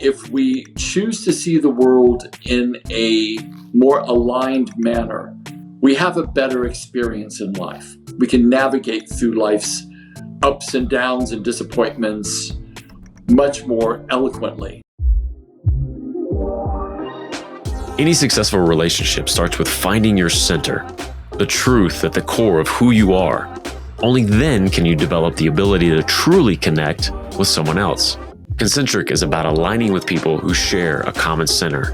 If we choose to see the world in a more aligned manner, we have a better experience in life. We can navigate through life's ups and downs and disappointments much more eloquently. Any successful relationship starts with finding your center, the truth at the core of who you are. Only then can you develop the ability to truly connect with someone else. Concentric is about aligning with people who share a common center.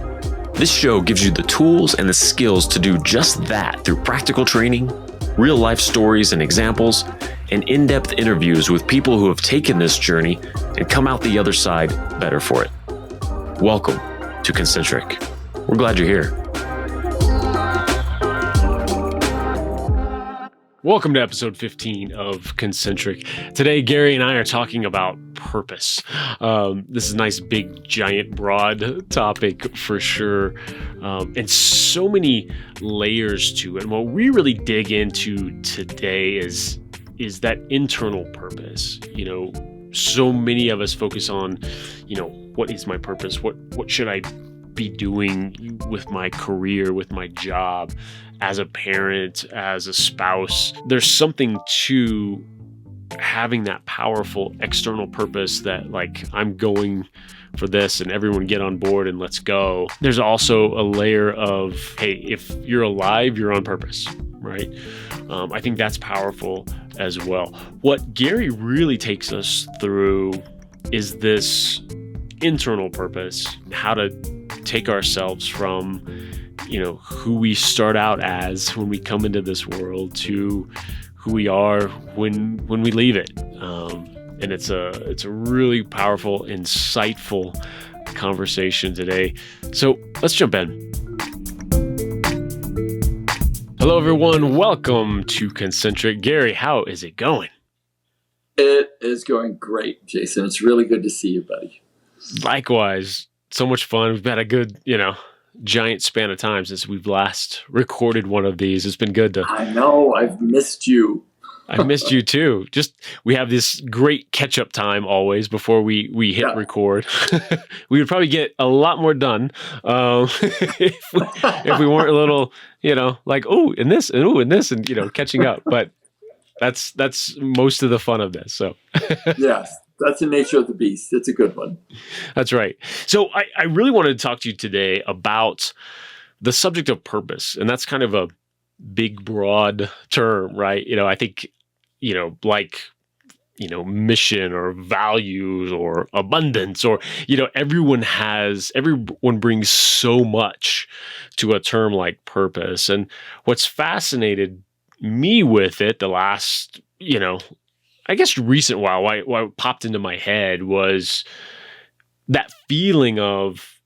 This show gives you the tools and the skills to do just that through practical training, real-life stories and examples, and in-depth interviews with people who have taken this journey and come out the other side better for it. Welcome to Concentric. We're glad you're here. Welcome to episode 15 of Concentric. Today, Gary and I are talking about purpose. This is a nice, big, giant, broad topic for sure. And so many layers to it. And what we really dig into today is that internal purpose. You know, so many of us focus on, what is my purpose? What should I be doing with my career, with my job, as a parent, as a spouse? There's something to having that powerful external purpose that, like, I'm going for this and everyone get on board and let's go. There's also a layer of, hey, if you're alive, you're on purpose, right? I think that's powerful as well. What Gary really takes us through is this internal purpose, how to take ourselves from, who we start out as when we come into this world to who we are when we leave it. And it's a really powerful, insightful conversation today. So let's jump in. Hello, everyone. Welcome to Concentric. Gary, how is it going? It is going great, Jason. It's really good to see you, buddy. Likewise. So much fun. We've had a good, giant span of time since we've last recorded one of these. It's been good to... I know. I've missed you. I missed you too. We have this great catch-up time always before we hit record. We would probably get a lot more done if we weren't a little, like, and this, and catching up. But that's most of the fun of this. So yes. That's the nature of the beast. It's a good one. That's right. So I really wanted to talk to you today about the subject of purpose. And that's kind of a big, broad term, right? I think, mission or values or abundance or, everyone brings so much to a term like purpose. And what's fascinated me with it the last, I guess recent while, what popped into my head was that feeling of,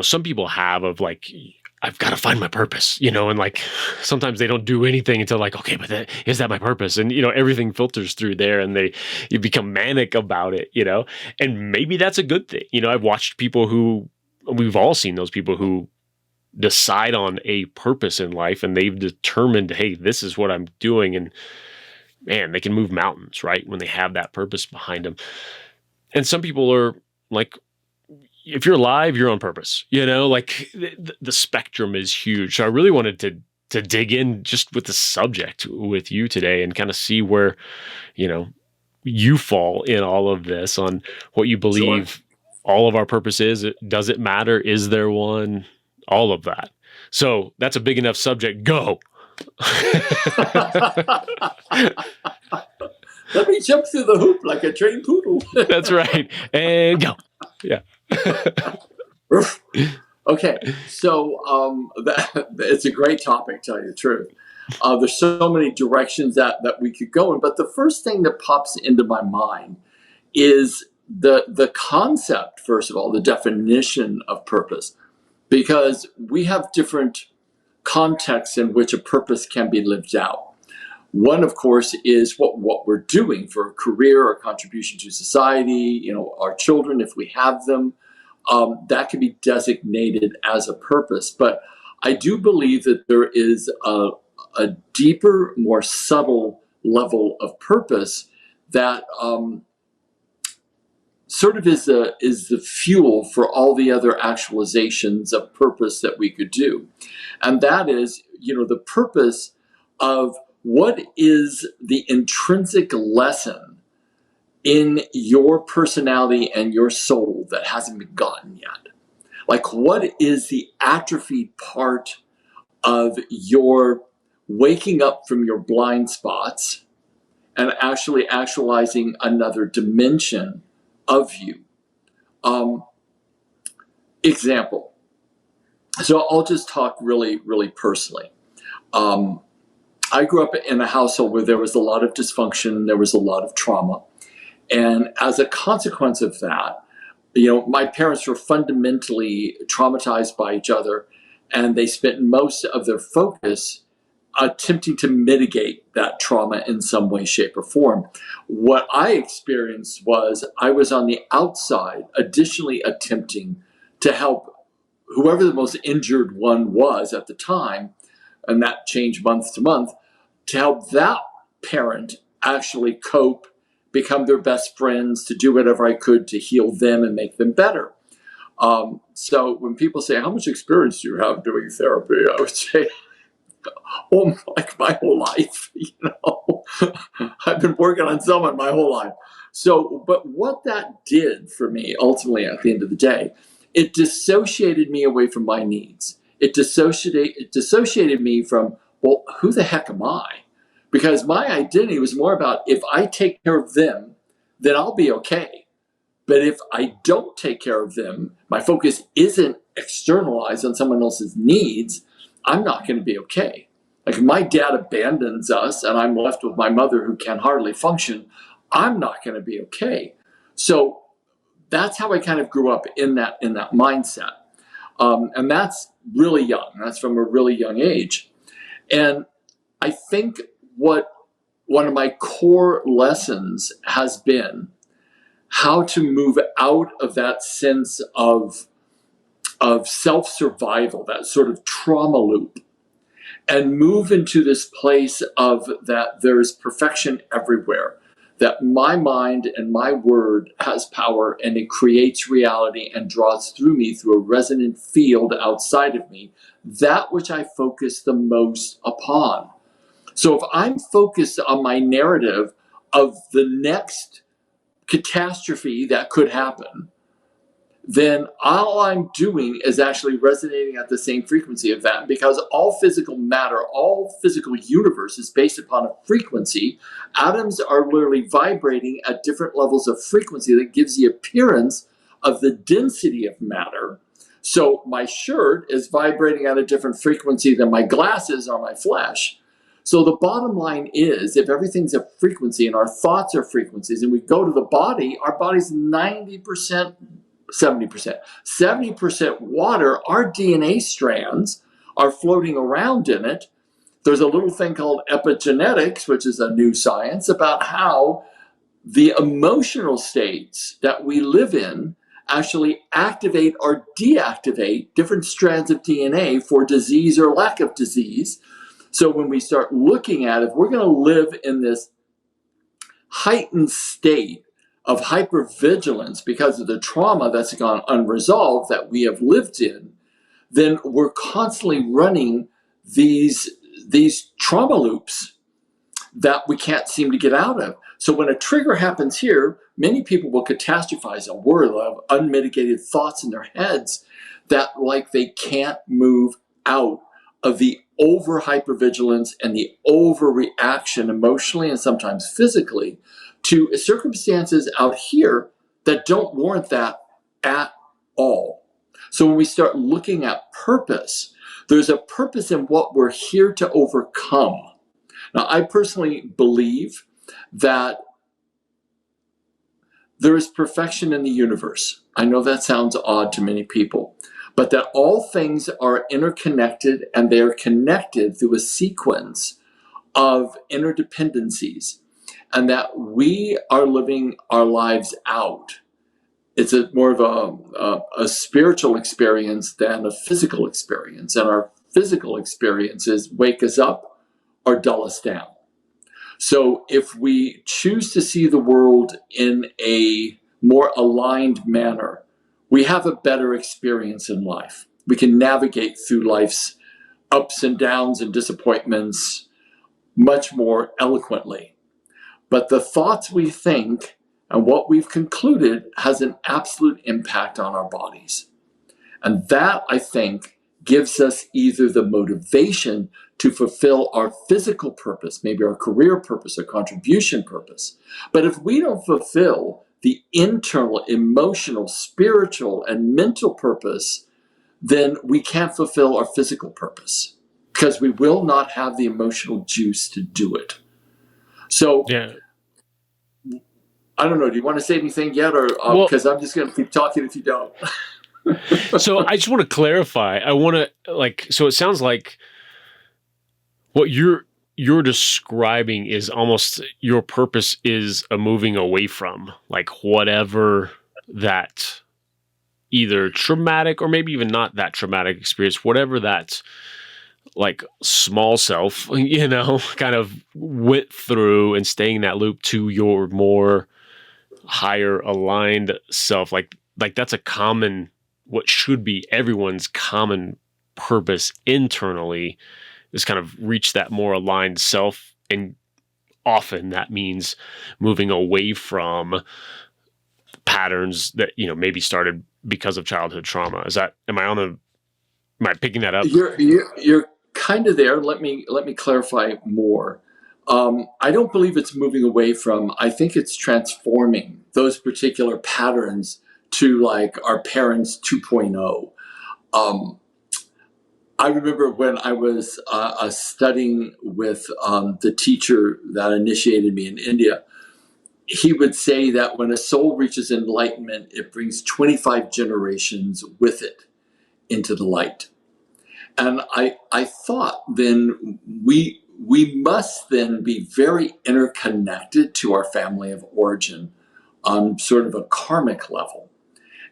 some people have of like, I've got to find my purpose, and like sometimes they don't do anything until like, okay, but is that my purpose? And, everything filters through there and you become manic about it, and maybe that's a good thing. I've watched people we've all seen those people who decide on a purpose in life and they've determined, hey, this is what I'm doing. And man, they can move mountains, right? When they have that purpose behind them. And some people are like, if you're alive, you're on purpose, like the spectrum is huge. So I really wanted to dig in just with the subject with you today and kind of see where, you fall in all of this on what you believe all of our purpose is. Does it matter? Is there one? All of that. So that's a big enough subject. Go. Let me jump through the hoop like a trained poodle. That's right. And go. Yeah. Okay. So it's a great topic, to tell you the truth. There's so many directions that we could go in. But the first thing that pops into my mind is the concept, first of all, the definition of purpose. Because we have different contexts in which a purpose can be lived out. One, of course, is what we're doing for a career or contribution to society, our children, if we have them, that can be designated as a purpose. But I do believe that there is a deeper, more subtle level of purpose that sort of is the fuel for all the other actualizations of purpose that we could do. And that is, the purpose of what is the intrinsic lesson in your personality and your soul that hasn't been gotten yet. Like, what is the atrophied part of your waking up from your blind spots and actually actualizing another dimension of you? Example. So I'll just talk really, really personally. I grew up in a household where there was a lot of dysfunction and there was a lot of trauma. And as a consequence of that, my parents were fundamentally traumatized by each other, and they spent most of their focus attempting to mitigate that trauma in some way, shape, or form. What I experienced was I was on the outside, additionally attempting to help whoever the most injured one was at the time, and that changed month to month, to help that parent actually cope, become their best friends, to do whatever I could to heal them and make them better. So when people say, how much experience do you have doing therapy? I would say, like my whole life, I've been working on someone my whole life. So, but what that did for me, ultimately, at the end of the day, it dissociated me away from my needs. It dissociated me from, well, who the heck am I? Because my identity was more about, if I take care of them, then I'll be okay. But if I don't take care of them, my focus isn't externalized on someone else's needs, I'm not going to be okay. Like, if my dad abandons us and I'm left with my mother who can hardly function, I'm not going to be okay. So that's how I kind of grew up in that mindset. And that's really young. That's from a really young age. And I think what one of my core lessons has been how to move out of that sense of self-survival, that sort of trauma loop, and move into this place of that there's perfection everywhere, that my mind and my word has power, and it creates reality and draws through me through a resonant field outside of me, that which I focus the most upon. So if I'm focused on my narrative of the next catastrophe that could happen, then all I'm doing is actually resonating at the same frequency of that. Because all physical matter, all physical universe is based upon a frequency. Atoms are literally vibrating at different levels of frequency that gives the appearance of the density of matter. So my shirt is vibrating at a different frequency than my glasses or my flesh. So the bottom line is, if everything's a frequency and our thoughts are frequencies, and we go to the body, our body's 90%, 70% water. Our DNA strands are floating around in it. There's a little thing called epigenetics, which is a new science about how the emotional states that we live in actually activate or deactivate different strands of DNA for disease or lack of disease. So when we start looking at, if we're going to live in this heightened state of hypervigilance because of the trauma that's gone unresolved that we have lived in, then we're constantly running these trauma loops that we can't seem to get out of. So when a trigger happens here, many people will catastrophize and worry, have unmitigated thoughts in their heads that like they can't move out of the over hypervigilance and the overreaction emotionally and sometimes physically to circumstances out here that don't warrant that at all. So when we start looking at purpose, there's a purpose in what we're here to overcome. Now, I personally believe that there is perfection in the universe. I know that sounds odd to many people, but that all things are interconnected, and they are connected through a sequence of interdependencies, and that we are living our lives out. It's more of a spiritual experience than a physical experience, and our physical experiences wake us up or dull us down. So if we choose to see the world in a more aligned manner, we have a better experience in life. We can navigate through life's ups and downs and disappointments much more eloquently. But the thoughts we think and what we've concluded has an absolute impact on our bodies. And that, I think, gives us either the motivation to fulfill our physical purpose, maybe our career purpose, or contribution purpose. But if we don't fulfill the internal, emotional, spiritual, and mental purpose, then we can't fulfill our physical purpose because we will not have the emotional juice to do it. So, Yeah. I don't know. Do you want to say anything yet? Or because I'm just going to keep talking if you don't. So I just want to clarify. So it sounds like what you're describing is almost your purpose is a moving away from, like, whatever that either traumatic or maybe even not that traumatic experience, whatever that like small self, kind of went through, and staying in that loop to your more higher aligned self. Like that's a common, what should be everyone's common purpose internally, is kind of reach that more aligned self. And often that means moving away from patterns that, maybe started because of childhood trauma. Am I picking that up? You're kind of there. Let me clarify more. I don't believe it's moving away from. I think it's transforming those particular patterns to like our parents 2.0. I remember when I was studying with the teacher that initiated me in India, he would say that when a soul reaches enlightenment, it brings 25 generations with it into the light. And I thought then we must then be very interconnected to our family of origin on sort of a karmic level.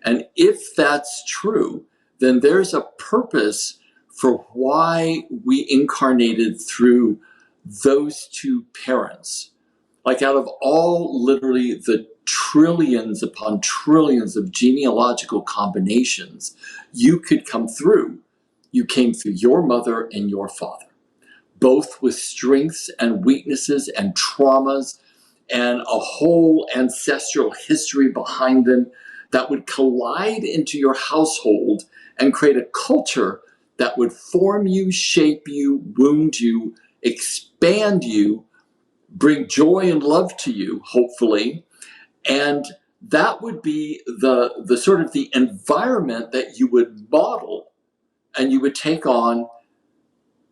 And if that's true, then there's a purpose for why we incarnated through those two parents. Like out of all literally the trillions upon trillions of genealogical combinations you could come through, you came through your mother and your father, both with strengths and weaknesses and traumas and a whole ancestral history behind them that would collide into your household and create a culture that would form you, shape you, wound you, expand you, bring joy and love to you, hopefully. And that would be the sort of the environment that you would model and you would take on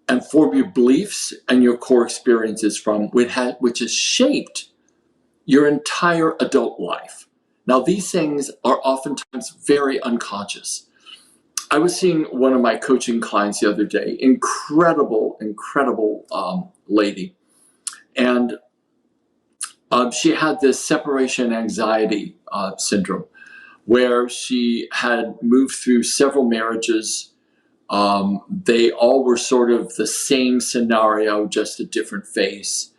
and form your beliefs and your core experiences from, which has shaped your entire adult life. Now, these things are oftentimes very unconscious. I was seeing one of my coaching clients the other day, incredible lady. And she had this separation anxiety syndrome where she had moved through several marriages. They all were sort of the same scenario, just a different face.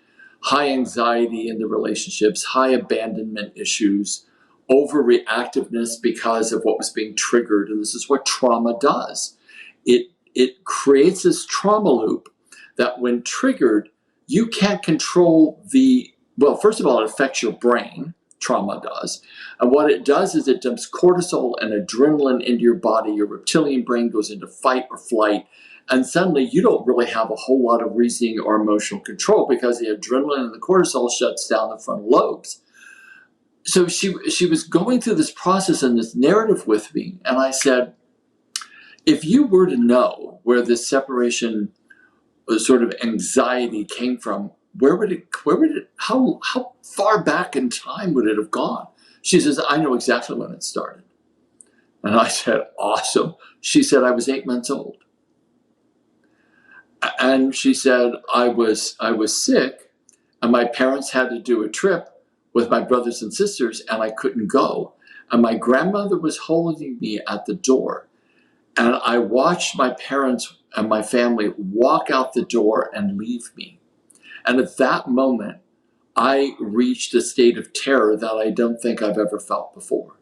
High anxiety in the relationships, high abandonment issues, overreactiveness because of what was being triggered. And this is what trauma does. It creates this trauma loop that when triggered, you can't control well, first of all, it affects your brain. Trauma does. And what it does is it dumps cortisol and adrenaline into your body. Your reptilian brain goes into fight or flight. And suddenly you don't really have a whole lot of reasoning or emotional control because the adrenaline and the cortisol shuts down the frontal lobes. So she was going through this process and this narrative with me. And I said, if you were to know where this separation sort of anxiety came from, how far back in time would it have gone? She says, I know exactly when it started. And I said, awesome. She said, I was 8 months old. And she said, I was sick and my parents had to do a trip with my brothers and sisters and I couldn't go. And my grandmother was holding me at the door. And I watched my parents and my family walk out the door and leave me. And at that moment, I reached a state of terror that I don't think I've ever felt before.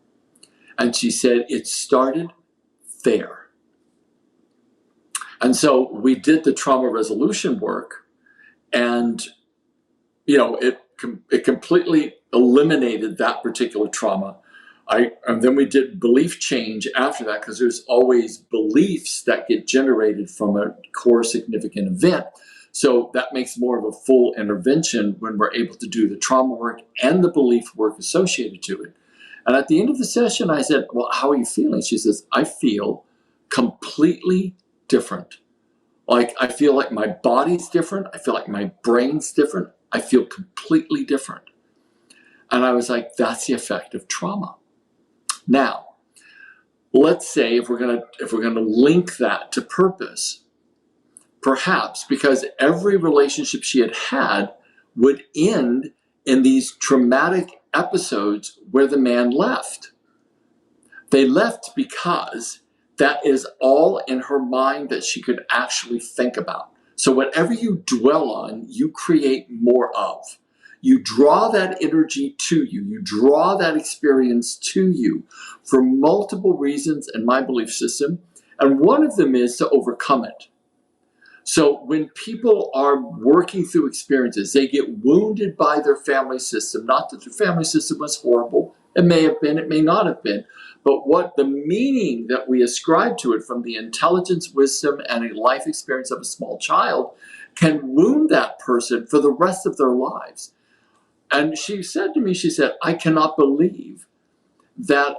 And she said, it started there. And so we did the trauma resolution work, and it completely eliminated that particular trauma. And then we did belief change after that, because there's always beliefs that get generated from a core significant event. So that makes more of a full intervention when we're able to do the trauma work and the belief work associated to it. And at the end of the session, I said, well, how are you feeling? She says, I feel completely different. Like, I feel like my body's different. I feel like my brain's different. I feel completely different. And I was like, that's the effect of trauma. Now, let's say if we're gonna link that to purpose, perhaps because every relationship she had would end in these traumatic episodes where the man left. They left because that is all in her mind that she could actually think about. So whatever you dwell on, you create more of. You draw that energy to you. You draw that experience to you for multiple reasons in my belief system. And one of them is to overcome it. So when people are working through experiences, they get wounded by their family system. Not that their family system was horrible. It may have been, it may not have been. But what the meaning that we ascribe to it from the intelligence, wisdom, and a life experience of a small child can wound that person for the rest of their lives. And she said to me, she said, I cannot believe that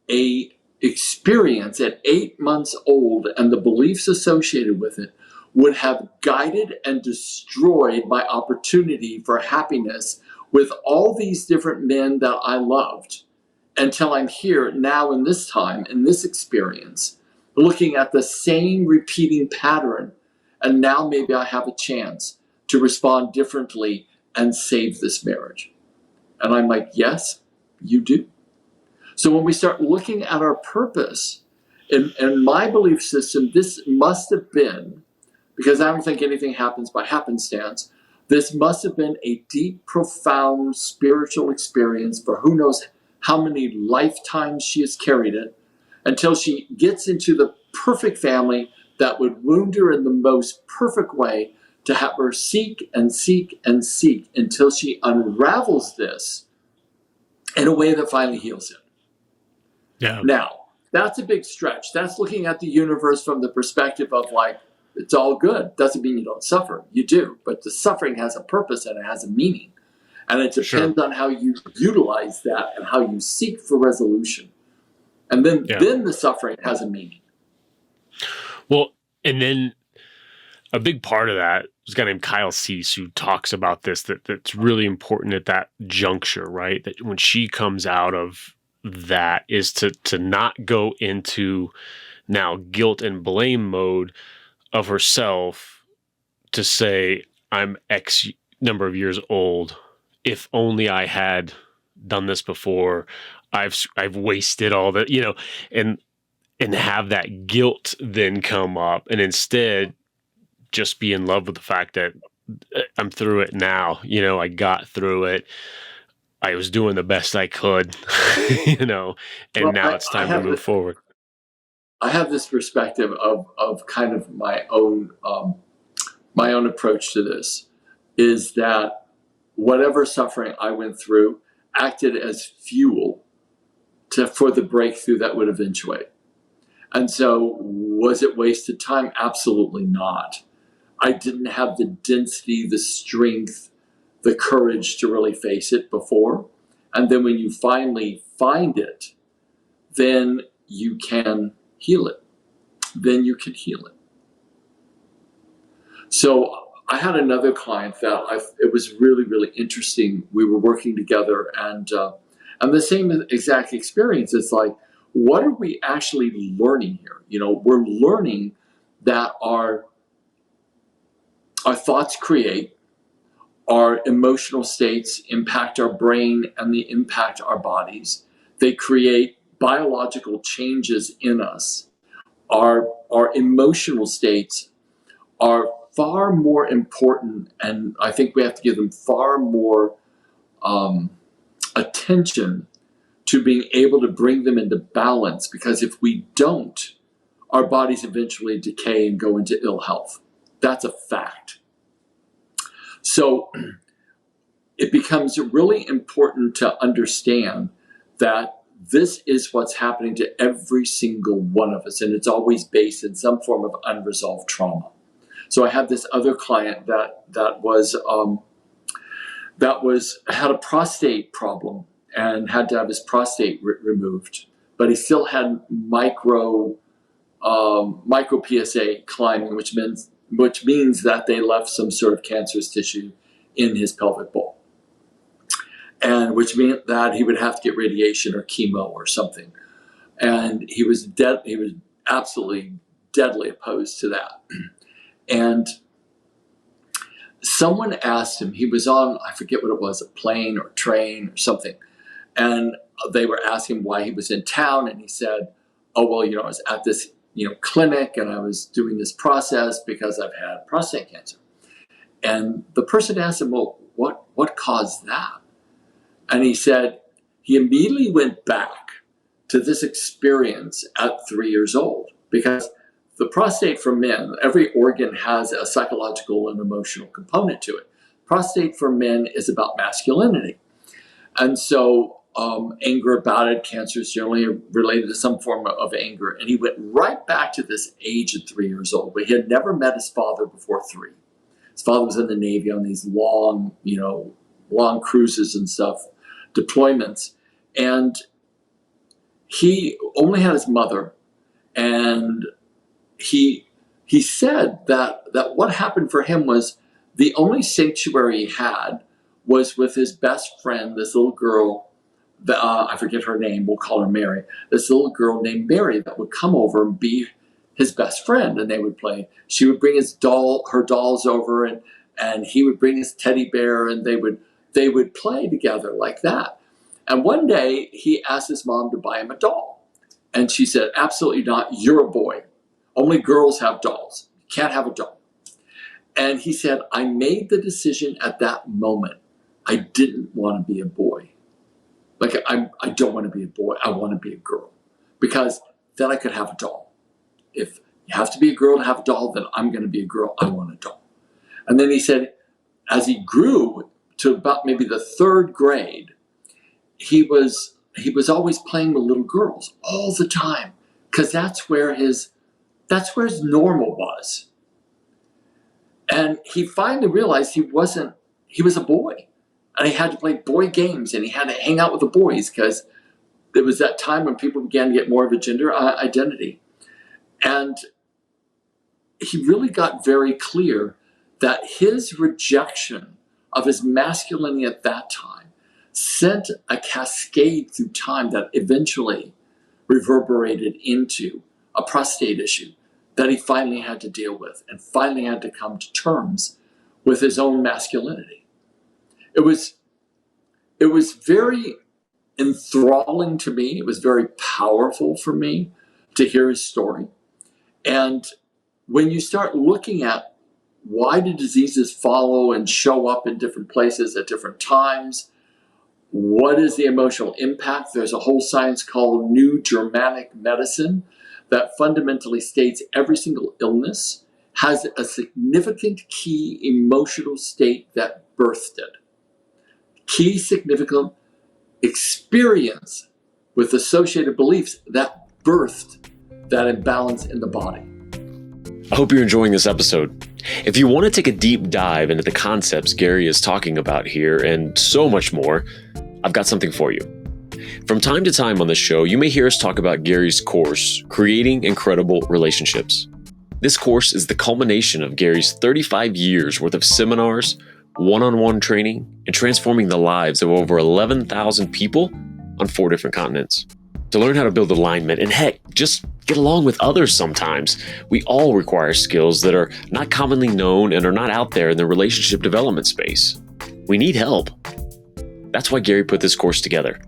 a experience at 8 months old and the beliefs associated with it would have guided and destroyed my opportunity for happiness with all these different men that I loved until I'm here now in this time, in this experience, looking at the same repeating pattern. And now maybe I have a chance to respond differently and save this marriage. And I'm like, yes, you do. So when we start looking at our purpose, in my belief system, this must have been, because I don't think anything happens by happenstance, this must have been a deep, profound spiritual experience for who knows how many lifetimes she has carried it, until she gets into the perfect family that would wound her in the most perfect way, to have her seek and seek and seek until she unravels this in a way that finally heals it. Yeah. Now, that's a big stretch. That's looking at the universe from the perspective of like, it's all good. Doesn't mean you don't suffer. You do. But the suffering has a purpose and it has a meaning. And it depends on how you utilize that and how you seek for resolution. And then the suffering has a meaning. Well, and then a big part of that is a guy named Kyle Cease who talks about this, that's really important at that juncture, right? That when she comes out of that is to not go into now guilt and blame mode of herself, to say, I'm X number of years old. If only I had done this before, I've wasted all that, and have that guilt then come up, and instead just be in love with the fact that I'm through it now. I got through it. I was doing the best I could, and now it's time to move forward. I have this perspective of kind of my own approach to this, is that whatever suffering I went through acted as fuel for the breakthrough that would eventuate. And so was it wasted time? Absolutely not. I didn't have the density, the strength, the courage to really face it before. And then when you finally find it, then you can heal it. Then you can heal it. So I had another client that it was really, really interesting. We were working together, and the same exact experience. It's like, what are we actually learning here? We're learning that our thoughts create, our emotional states impact our brain and they impact our bodies. They create biological changes in us. Our emotional states are far more important, and I think we have to give them far more attention to being able to bring them into balance, because if we don't, our bodies eventually decay and go into ill health. That's a fact. So it becomes really important to understand that this is what's happening to every single one of us, and it's always based in some form of unresolved trauma. So I had this other client that had a prostate problem and had to have his prostate removed, but he still had micro PSA climbing, which means that they left some sort of cancerous tissue in his pelvic bowl, and which meant that he would have to get radiation or chemo or something. And he was absolutely deadly opposed to that. And someone asked him, he was on, I forget what it was, a plane or train or something, and they were asking why he was in town, and he said, oh, well, I was at this clinic, and I was doing this process because I've had prostate cancer. And the person asked him, well, what caused that? And he said he immediately went back to this experience at 3 years old, because the prostate for men, every organ has a psychological and emotional component to it. Prostate for men is about masculinity. And so anger about it, cancer is generally related to some form of anger. And he went right back to this age at 3 years old, but he had never met his father before 3. His father was in the Navy on these long cruises and stuff, deployments. And he only had his mother. And he said that what happened for him was the only sanctuary he had was with his best friend, this little girl, I forget her name, we'll call her Mary, this little girl named Mary that would come over and be his best friend, and they would play. She would bring her dolls over, and he would bring his teddy bear, and they would play together like that. And one day he asked his mom to buy him a doll, and she said, absolutely not, you're a boy. Only girls have dolls. You can't have a doll. And he said, I made the decision at that moment. I didn't want to be a boy. Like, I don't want to be a boy. I want to be a girl, because then I could have a doll. If you have to be a girl to have a doll, then I'm going to be a girl. I want a doll. And then he said, as he grew to about maybe the 3rd grade, he was always playing with little girls all the time, because that's where his normal was. And he finally realized he was a boy, and he had to play boy games, and he had to hang out with the boys, because there was that time when people began to get more of a gender identity. And he really got very clear that his rejection of his masculinity at that time sent a cascade through time that eventually reverberated into a prostate issue that he finally had to deal with, and finally had to come to terms with his own masculinity. It was very enthralling to me. It was very powerful for me to hear his story. And when you start looking at why do diseases follow and show up in different places at different times, what is the emotional impact? There's a whole science called New Germanic Medicine that fundamentally states every single illness has a significant key emotional state that birthed it. Key significant experience with associated beliefs that birthed that imbalance in the body. I hope you're enjoying this episode. If you want to take a deep dive into the concepts Gary is talking about here and so much more, I've got something for you. From time to time on this show, you may hear us talk about Gary's course, Creating Incredible Relationships. This course is the culmination of Gary's 35 years worth of seminars, one-on-one training, and transforming the lives of over 11,000 people on 4 different continents. To learn how to build alignment, and heck, just get along with others sometimes, we all require skills that are not commonly known and are not out there in the relationship development space. We need help. That's why Gary put this course together.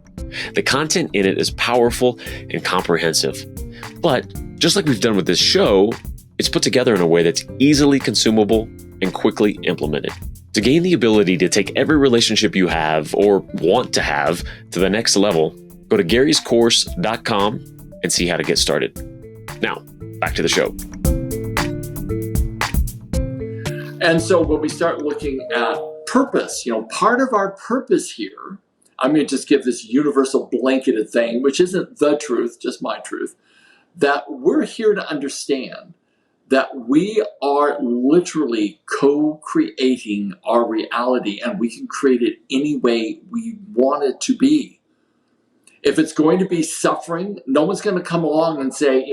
The content in it is powerful and comprehensive. But just like we've done with this show, it's put together in a way that's easily consumable and quickly implemented. To gain the ability to take every relationship you have or want to have to the next level, go to garyscourse.com and see how to get started. Now, back to the show. And so when we start looking at purpose, part of our purpose here, I'm going to just give this universal blanketed thing, which isn't the truth, just my truth, that we're here to understand that we are literally co-creating our reality, and we can create it any way we want it to be. If it's going to be suffering, no one's going to come along and say,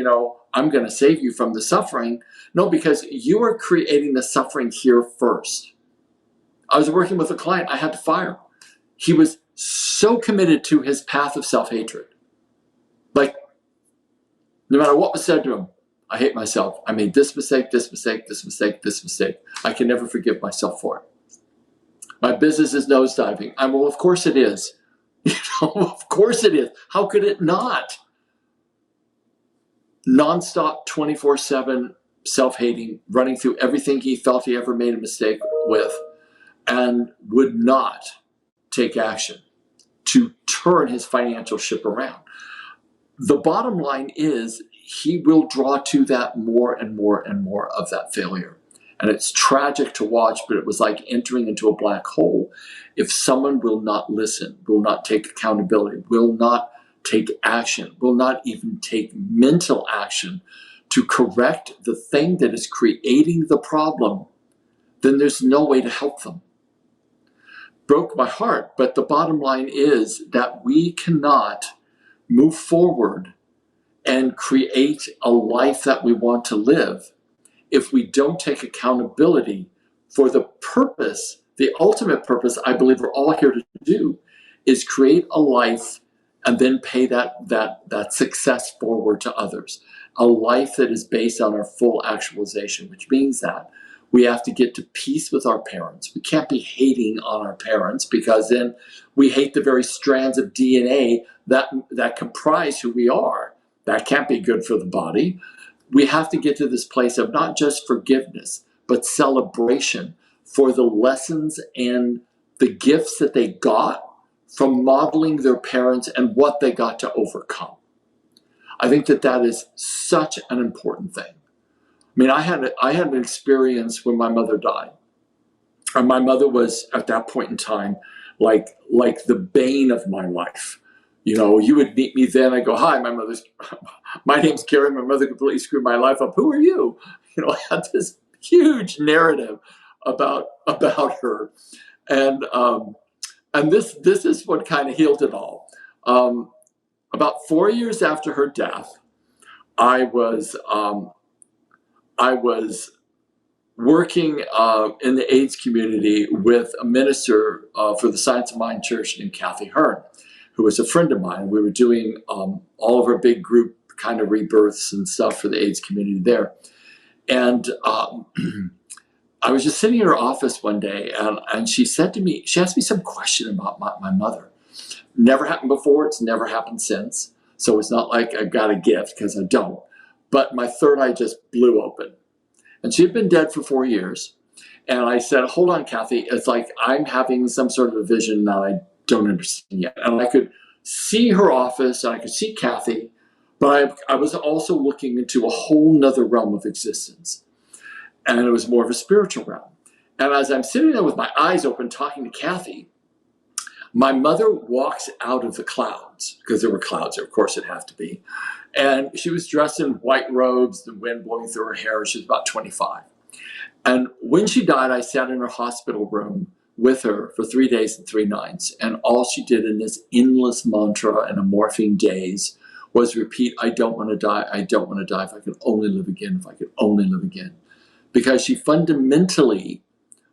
I'm going to save you from the suffering. No, because you are creating the suffering here first. I was working with a client I had to fire. He was so committed to his path of self-hatred. Like, no matter what was said to him, I hate myself. I made this mistake, this mistake, this mistake, this mistake. I can never forgive myself for it. My business is nosediving. Well, of course it is. Of course it is. How could it not? Nonstop, 24/7 self-hating, running through everything he felt he ever made a mistake with, and would not take action to turn his financial ship around. The bottom line is he will draw to that more and more and more of that failure. And it's tragic to watch, but it was like entering into a black hole. If someone will not listen, will not take accountability, will not take action, will not even take mental action to correct the thing that is creating the problem, then there's no way to help them. Broke my heart, but the bottom line is that we cannot move forward and create a life that we want to live if we don't take accountability for the purpose, the ultimate purpose I believe we're all here to do, is create a life and then pay that success forward to others. A life that is based on our full actualization, which means that we have to get to peace with our parents. We can't be hating on our parents, because then we hate the very strands of DNA that comprise who we are. That can't be good for the body. We have to get to this place of not just forgiveness, but celebration for the lessons and the gifts that they got from modeling their parents and what they got to overcome. I think that is such an important thing. I mean, I had an experience when my mother died. And my mother was, at that point in time, like the bane of my life. You would meet me then. I go, hi, my name's Gary. My mother completely screwed my life up. Who are you? I had this huge narrative about her. And this is what kind of healed it all. About 4 years after her death, I was working in the AIDS community with a minister for the Science of Mind Church named Kathy Hearn, who was a friend of mine. We were doing all of our big group kind of rebirths and stuff for the AIDS community there. And I was just sitting in her office one day, and she asked me some question about my mother. Never happened before. It's never happened since. So it's not like I got a gift, because I don't. But my third eye just blew open. And she had been dead for 4 years. And I said, hold on, Kathy. It's like I'm having some sort of a vision that I don't understand yet. And I could see her office, and I could see Kathy, but I was also looking into a whole nother realm of existence. And it was more of a spiritual realm. And as I'm sitting there with my eyes open talking to Kathy, my mother walks out of the clouds, because there were clouds there, of course it'd have to be. And she was dressed in white robes, the wind blowing through her hair. She was about 25. And when she died, I sat in her hospital room with her for 3 days and 3 nights. And all she did in this endless mantra and a morphine daze was repeat, I don't want to die. I don't want to die. If I could only live again, if I could only live again. Because she fundamentally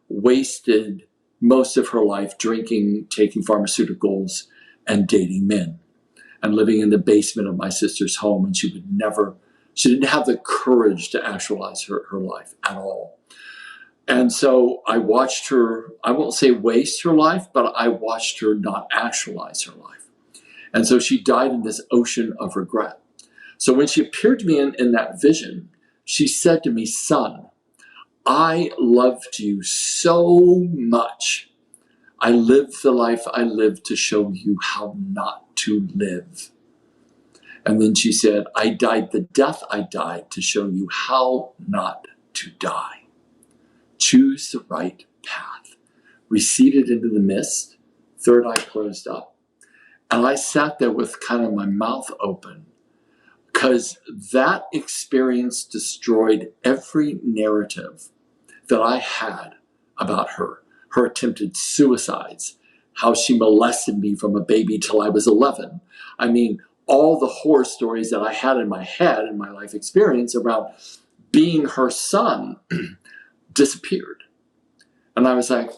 wasted most of her life drinking, taking pharmaceuticals, and dating men, and living in the basement of my sister's home. And she didn't have the courage to actualize her life at all. And so I watched her, I won't say waste her life, but I watched her not actualize her life. And so she died in this ocean of regret. So when she appeared to me in that vision, she said to me, son, I loved you so much. I lived the life I lived to show you how not to live. And then she said, I died the death I died to show you how not to die. Choose the right path. Receded into the mist, third eye closed up. And I sat there with kind of my mouth open, because that experience destroyed every narrative that I had about her attempted suicides, how she molested me from a baby till I was 11. I mean, all the horror stories that I had in my head in my life experience around being her son disappeared. And I was like,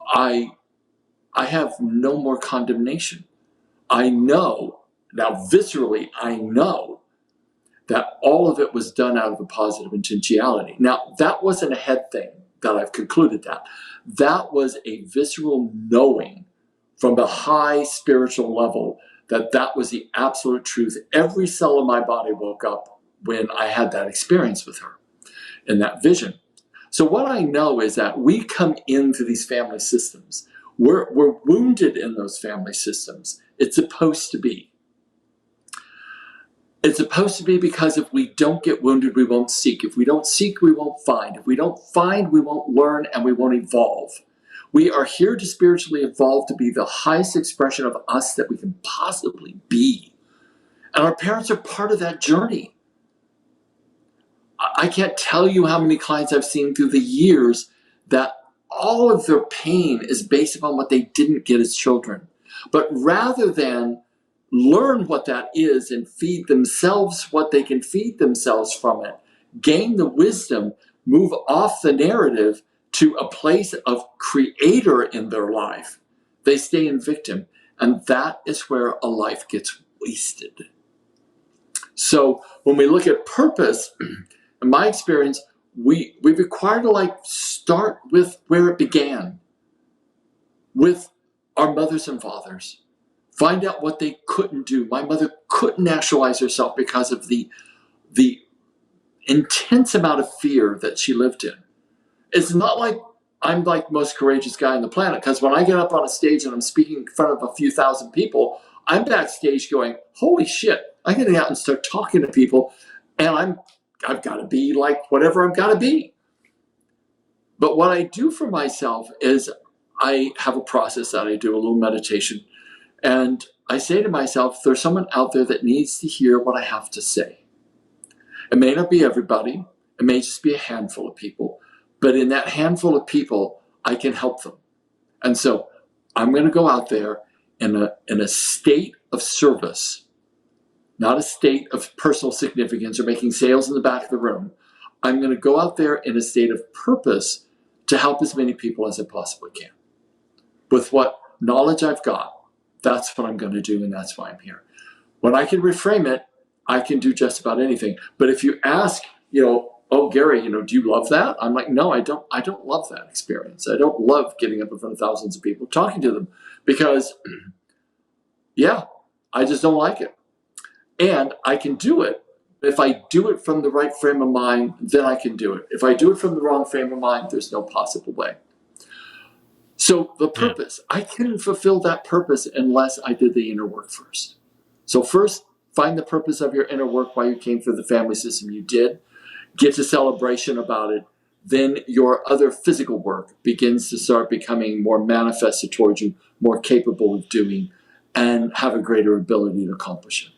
I have no more condemnation. I know, now viscerally, I know that all of it was done out of a positive intentionality. Now, that wasn't a head thing that I've concluded that. That was a visceral knowing from the high spiritual level that that was the absolute truth. Every cell of my body woke up when I had that experience with her in that vision. So what I know is that we come into these family systems. We're wounded in those family systems. It's supposed to be. It's supposed to be, because if we don't get wounded, we won't seek. If we don't seek, we won't find. If we don't find, we won't learn, and we won't evolve. We are here to spiritually evolve to be the highest expression of us that we can possibly be. And our parents are part of that journey. I can't tell you how many clients I've seen through the years that all of their pain is based upon what they didn't get as children. But rather than learn what that is and feed themselves what they can feed themselves from it, gain the wisdom, move off the narrative to a place of creator in their life, they stay in victim. And that is where a life gets wasted. So when we look at purpose, in my experience, we require to start with where it began, with our mothers and fathers. Find out what they couldn't do. My mother couldn't actualize herself because of the intense amount of fear that she lived in. It's not like I'm like the most courageous guy on the planet, because when I get up on a stage and I'm speaking in front of a few thousand people, I'm backstage going, holy shit, I'm getting out and start talking to people, and I've got to be like whatever I've got to be. But what I do for myself is I have a process that I do, a little meditation. And I say to myself, there's someone out there that needs to hear what I have to say. It may not be everybody. It may just be a handful of people. But in that handful of people, I can help them. And so I'm going to go out there in a state of service, not a state of personal significance or making sales in the back of the room. I'm going to go out there in a state of purpose to help as many people as I possibly can. With what knowledge I've got, that's what I'm going to do, and that's why I'm here. When I can reframe it, I can do just about anything. But if you ask, oh, Gary, do you love that? I'm like, no, I don't love that experience. I don't love getting up in front of thousands of people, talking to them, because, yeah, I just don't like it. And I can do it. If I do it from the right frame of mind, then I can do it. If I do it from the wrong frame of mind, there's no possible way. So the purpose, I couldn't fulfill that purpose unless I did the inner work first. So first, find the purpose of your inner work, why you came through the family system you did. Get to celebration about it. Then your other physical work begins to start becoming more manifested towards you, more capable of doing, and have a greater ability to accomplish it.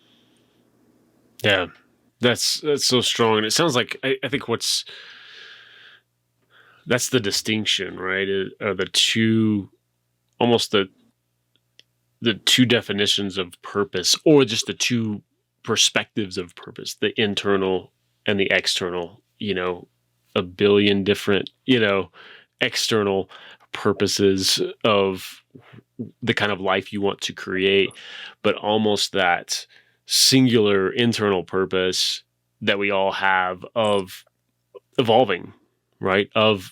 Yeah, that's so strong. And it sounds like, I think that's the distinction, right? The two, almost the two definitions of purpose, or just the two perspectives of purpose, the internal and the external, a billion different, external purposes of the kind of life you want to create, but almost that singular internal purpose that we all have of evolving, right? Of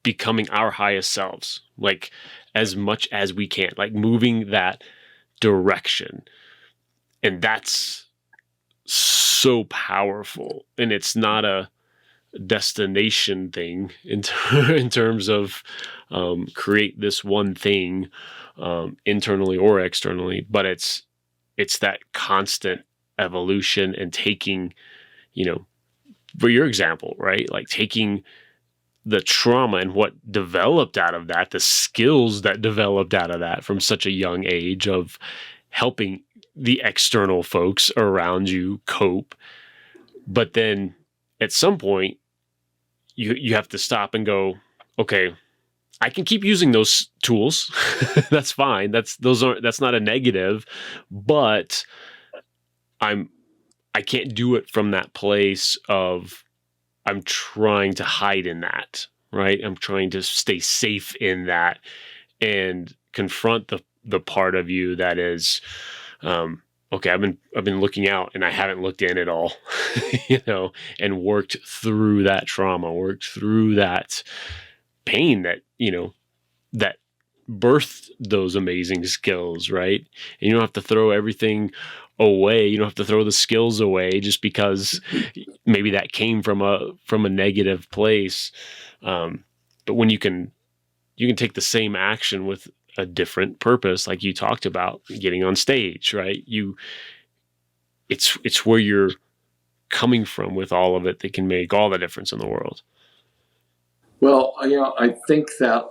becoming our highest selves, like as much as we can, like moving that direction. And that's so powerful. And it's not destination thing in terms of create this one thing internally or externally, but it's that constant evolution and taking, for your example, right? Like taking the trauma and what developed out of that, the skills that developed out of that from such a young age of helping the external folks around you cope. But then at some point, you have to stop and go, okay, I can keep using those tools. That's fine. That's not a negative, but I can't do it from that place of I'm trying to hide in that, right? I'm trying to stay safe in that and confront the part of you that is, okay, I've been looking out and I haven't looked in at all, and worked through that trauma, worked through that pain that, that birthed those amazing skills, right? And you don't have to throw everything away. You don't have to throw the skills away just because maybe that came from a negative place. But when you can take the same action with a different purpose, like you talked about, getting on stage, right? It's where you're coming from with all of it that can make all the difference in the world. Well, I think that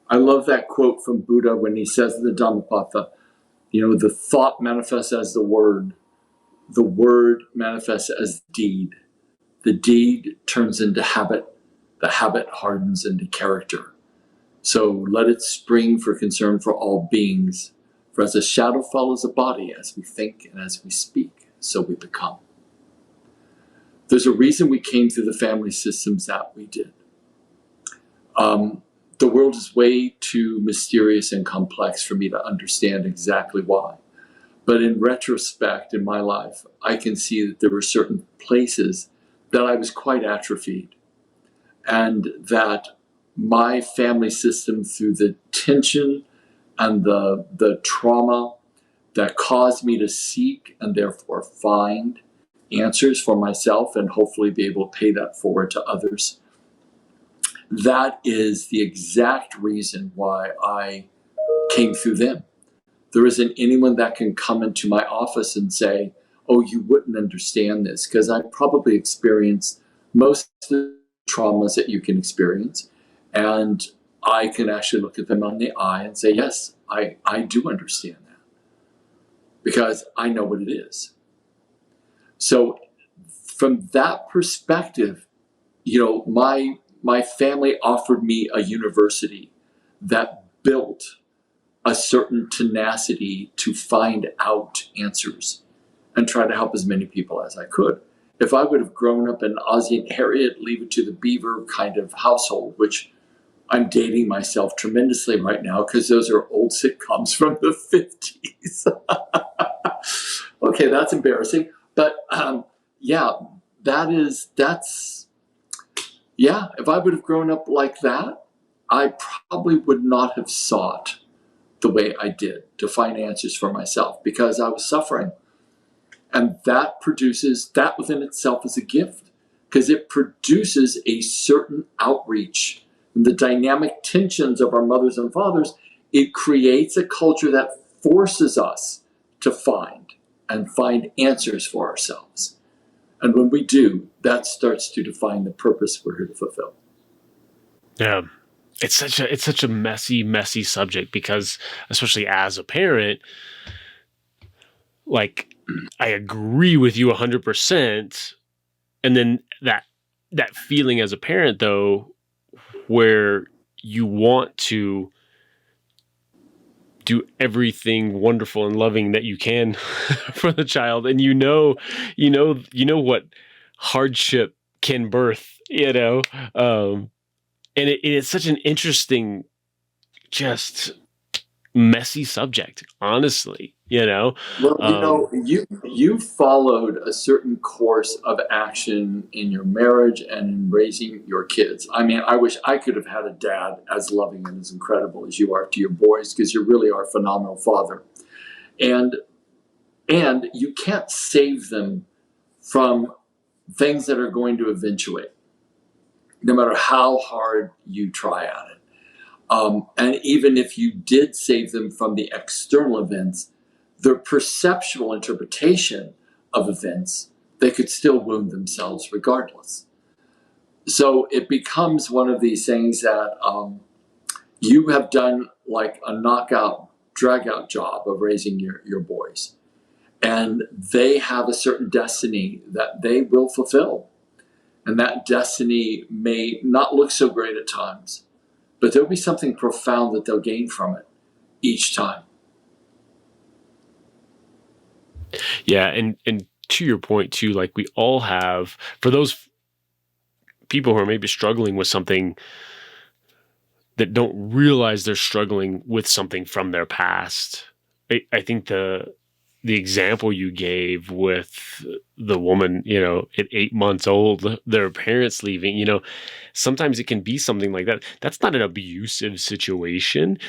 I love that quote from Buddha when he says in the Dhammapada, the thought manifests as the word manifests as deed. The deed turns into habit. The habit hardens into character. So let it spring for concern for all beings. For as a shadow follows a body, as we think and as we speak, so we become. There's a reason we came through the family systems that we did. The world is way too mysterious and complex for me to understand exactly why. But in retrospect, in my life, I can see that there were certain places that I was quite atrophied, and that my family system, through the tension and the trauma that caused me to seek and therefore find answers for myself and hopefully be able to pay that forward to others. That is the exact reason why I came through them. There isn't anyone that can come into my office and say, oh, you wouldn't understand this, because I probably experienced most of the traumas that you can experience. And I can actually look at them on the eye and say, yes, I do understand that, because I know what it is. So from that perspective, my family offered me a university that built a certain tenacity to find out answers and try to help as many people as I could. If I would have grown up in Ozzie and Harriet, Leave It to the Beaver kind of household, which I'm dating myself tremendously right now because those are old sitcoms from the 50s. Okay, that's embarrassing. But if I would have grown up like that, I probably would not have sought the way I did to find answers for myself, because I was suffering. And that within itself is a gift, because it produces a certain outreach. In the dynamic tensions of our mothers and fathers, it creates a culture that forces us to find answers for ourselves. And when we do, that starts to define the purpose we're here to fulfill. Yeah. It's such a messy subject, because especially as a parent, like, I agree with you 100%. And then that feeling as a parent, though, where you want to do everything wonderful and loving that you can for the child, and you know what hardship can birth, and it's such an interesting, just messy subject, honestly. Well, you followed a certain course of action in your marriage and in raising your kids. I mean, I wish I could have had a dad as loving and as incredible as you are to your boys, because you really are a phenomenal father. And you can't save them from things that are going to eventuate, no matter how hard you try at it. And even if you did save them from the external events, their perceptual interpretation of events, they could still wound themselves regardless. So it becomes one of these things that you have done like a knockout, drag-out job of raising your boys. And they have a certain destiny that they will fulfill. And that destiny may not look so great at times, but there'll be something profound that they'll gain from it each time. Yeah, and to your point too, like we all have, for those people who are maybe struggling with something that don't realize they're struggling with something from their past. I think the example you gave with the woman, at 8 months old, their parents leaving, sometimes it can be something like that. That's not an abusive situation.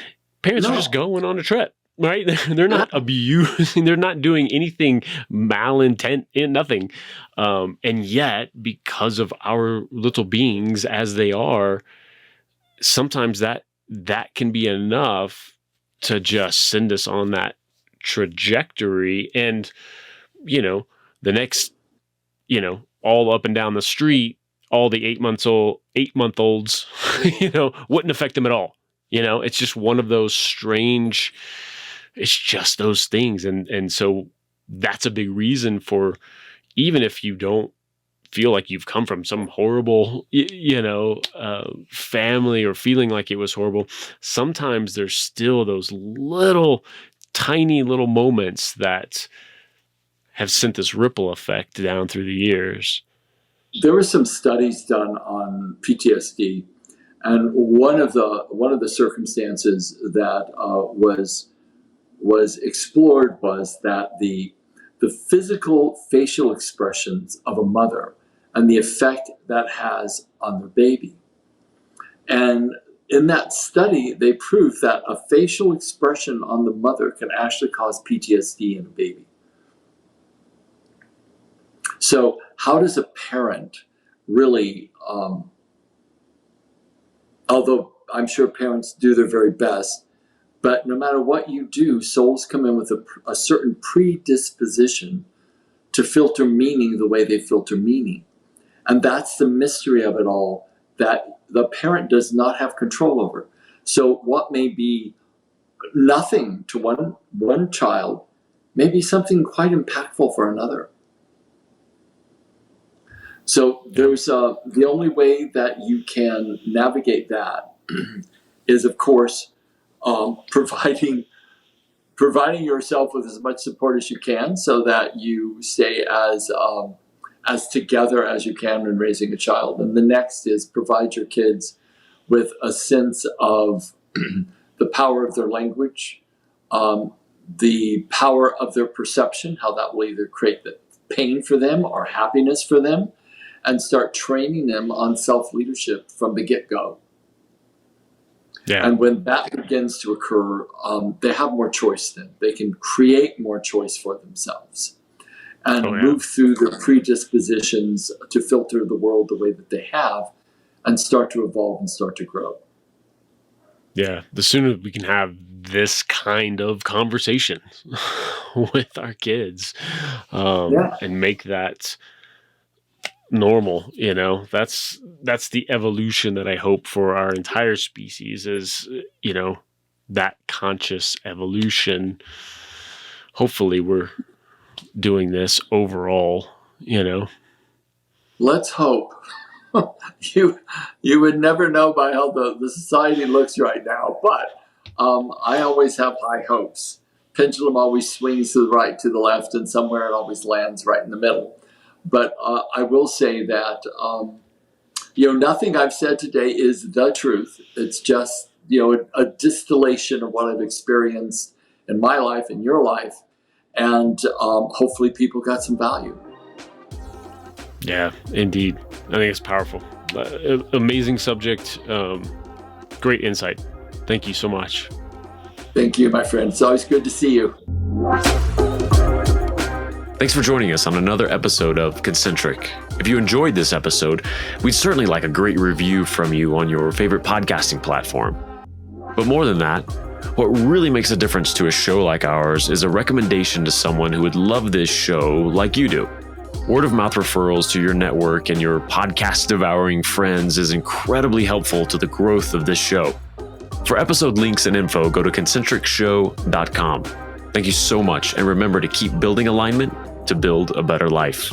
Parents are just going on a trip, right? They're not abusing. They're not doing anything malintent, nothing. And yet, because of our little beings as they are, sometimes that can be enough to just send us on that trajectory. And, the next, all up and down the street, all the 8-month-olds, wouldn't affect them at all. It's just one of those strange, it's just those things. And so that's a big reason for, even if you don't feel like you've come from some horrible, family or feeling like it was horrible, sometimes there's still those little, tiny little moments that have sent this ripple effect down through the years. There were some studies done on PTSD, and one of the circumstances that was explored was that the physical facial expressions of a mother and the effect that has on their baby. And in that study, they proved that a facial expression on the mother can actually cause PTSD in a baby. So how does a parent really, although I'm sure parents do their very best, but no matter what you do, souls come in with a certain predisposition to filter meaning the way they filter meaning. And that's the mystery of it all, that the parent does not have control over. So what may be nothing to one child may be something quite impactful for another. So there's the only way that you can navigate that is, of course, providing yourself with as much support as you can, so that you stay as together as you can when raising a child. And the next is provide your kids with a sense of the power of their language, the power of their perception, how that will either create the pain for them or happiness for them, and start training them on self-leadership from the get-go. Yeah. And when that begins to occur, they have more choice then. They can create more choice for themselves and move through their predispositions to filter the world the way that they have and start to evolve and start to grow. Yeah. The sooner we can have this kind of conversation with our kids and make that normal, that's the evolution that I hope for our entire species is, that conscious evolution. Hopefully we're doing this overall, Let's hope. You would never know by how the society looks right now, but I always have high hopes. Pendulum always swings to the right, to the left, and somewhere it always lands right in the middle. But I will say that, nothing I've said today is the truth. It's just, a distillation of what I've experienced in my life, in your life. And hopefully people got some value. Yeah, indeed. I think it's powerful. Amazing subject. Great insight. Thank you so much. Thank you, my friend. It's always good to see you. Thanks for joining us on another episode of Concentric. If you enjoyed this episode, we'd certainly like a great review from you on your favorite podcasting platform. But more than that, what really makes a difference to a show like ours is a recommendation to someone who would love this show like you do. Word of mouth referrals to your network and your podcast devouring friends is incredibly helpful to the growth of this show. For episode links and info, go to concentricshow.com. Thank you so much, and remember to keep building alignment to build a better life.